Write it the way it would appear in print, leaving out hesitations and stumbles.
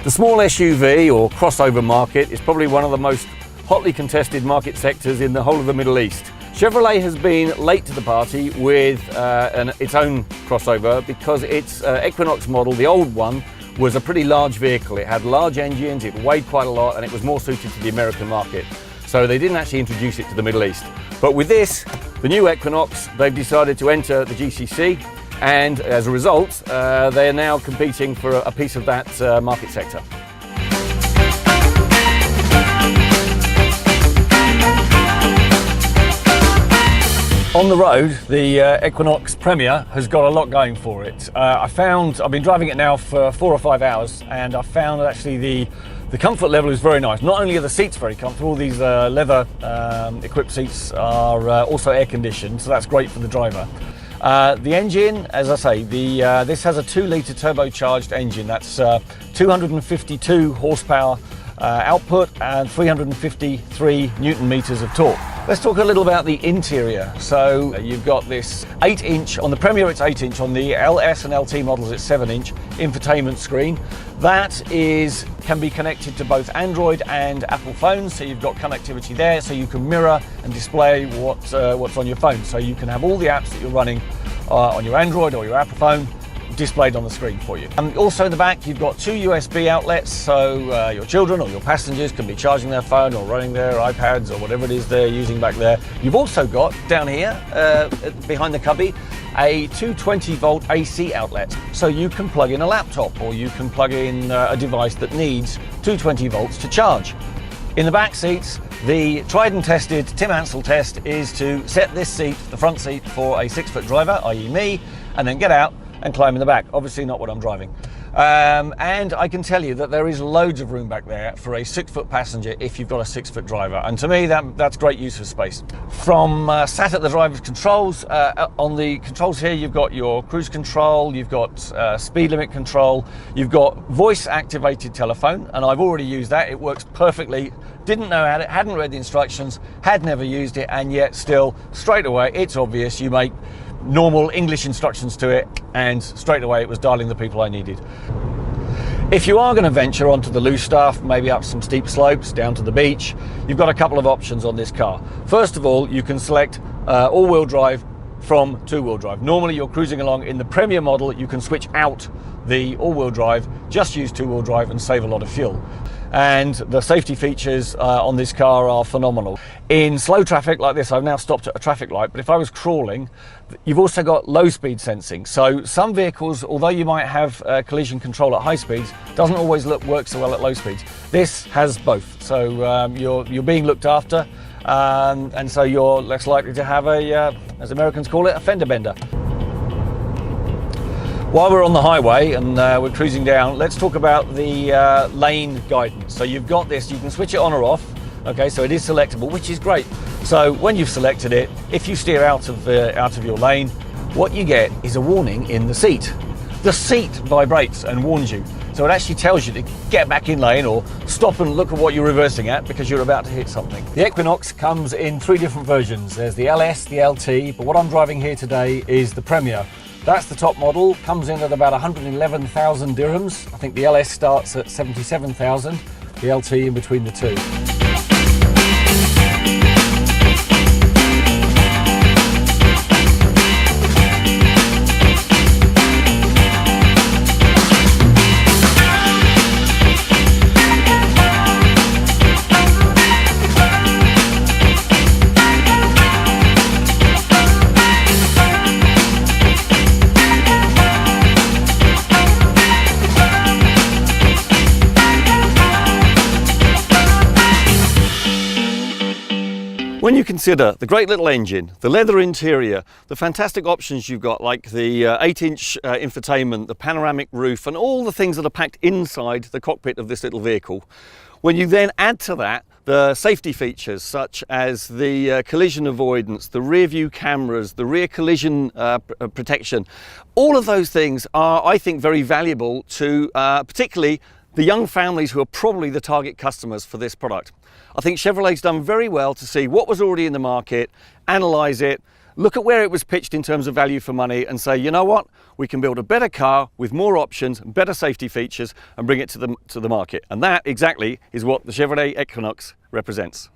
The small SUV or crossover market is probably one of the most hotly contested market sectors in the whole of the Middle East. Chevrolet has been late to the party with its own crossover because its Equinox model, the old one, was a pretty large vehicle. It had large engines, it weighed quite a lot, and it was more suited to the American market. So they didn't actually introduce it to the Middle East. But with this, the new Equinox, they've decided to enter the GCC, and as a result, they are now competing for a piece of that market sector. On the road, the Equinox Premier has got a lot going for it. I've been driving it now for 4 or 5 hours, and I found that actually the comfort level is very nice. Not only are the seats very comfortable, these leather equipped seats are also air conditioned, so that's great for the driver. The engine, as I say, this has a 2-litre turbocharged engine. That's 252 horsepower output and 353 Newton meters of torque. Let's talk a little about the interior. So you've got this 8-inch, on the Premier it's 8-inch, on the LS and LT models it's 7-inch infotainment screen. That can be connected to both Android and Apple phones, so you've got connectivity there, so you can mirror and display what's on your phone. So you can have all the apps that you're running on your Android or your Apple phone displayed on the screen for you. And also in the back you've got 2 USB outlets, so your children or your passengers can be charging their phone or running their iPads or whatever it is they're using back there. You've also got down here behind the cubby a 220 volt AC outlet, so you can plug in a laptop or you can plug in a device that needs 220 volts to charge. In the back seats, the tried and tested Tim Ansell test is to set this seat, the front seat, for a 6-foot driver, i.e. me, and then get out and climb in the back. Obviously not what I'm driving. And I can tell you that there is loads of room back there for a 6-foot passenger if you've got a 6-foot driver. And to me, that's great use of space. From sat at the driver's controls, on the controls here, you've got your cruise control, you've got speed limit control, you've got voice activated telephone, and I've already used that. It works perfectly. Didn't know how it, hadn't read the instructions, had never used it, and yet still, straight away, it's obvious. You make normal English instructions to it, and straight away it was dialing the people I needed. If you are going to venture onto the loose stuff, maybe up some steep slopes, down to the beach, you've got a couple of options on this car. First of all, you can select all-wheel drive from 2-wheel drive. Normally you're cruising along in the Premier model, you can switch out the all-wheel drive, just use 2-wheel drive and save a lot of fuel. And the safety features on this car are phenomenal. In slow traffic like this, I've now stopped at a traffic light, but if I was crawling, you've also got low speed sensing. So some vehicles, although you might have collision control at high speeds, doesn't always work so well at low speeds. This has both, so you're being looked after, and so you're less likely to have as Americans call it, a fender bender. While we're on the highway and we're cruising down, let's talk about the lane guidance. So you've got this, you can switch it on or off, okay, so it is selectable, which is great. So when you've selected it, if you steer out of your lane, what you get is a warning in the seat. The seat vibrates and warns you. So it actually tells you to get back in lane or stop and look at what you're reversing at because you're about to hit something. The Equinox comes in 3 different versions. There's the LS, the LT, but what I'm driving here today is the Premier. That's the top model, comes in at about 111,000 dirhams. I think the LS starts at 77,000, the LT in between the two. When you consider the great little engine, the leather interior, the fantastic options you've got like the 8-inch infotainment, the panoramic roof, and all the things that are packed inside the cockpit of this little vehicle, when you then add to that The safety features such as the collision avoidance, the rear view cameras, the rear collision protection, all of those things are, I think, very valuable to particularly the young families who are probably the target customers for this product. I think Chevrolet's done very well to see what was already in the market, analyse it, look at where it was pitched in terms of value for money and say, you know what, we can build a better car with more options, better safety features and bring it to the market. And that exactly is what the Chevrolet Equinox represents.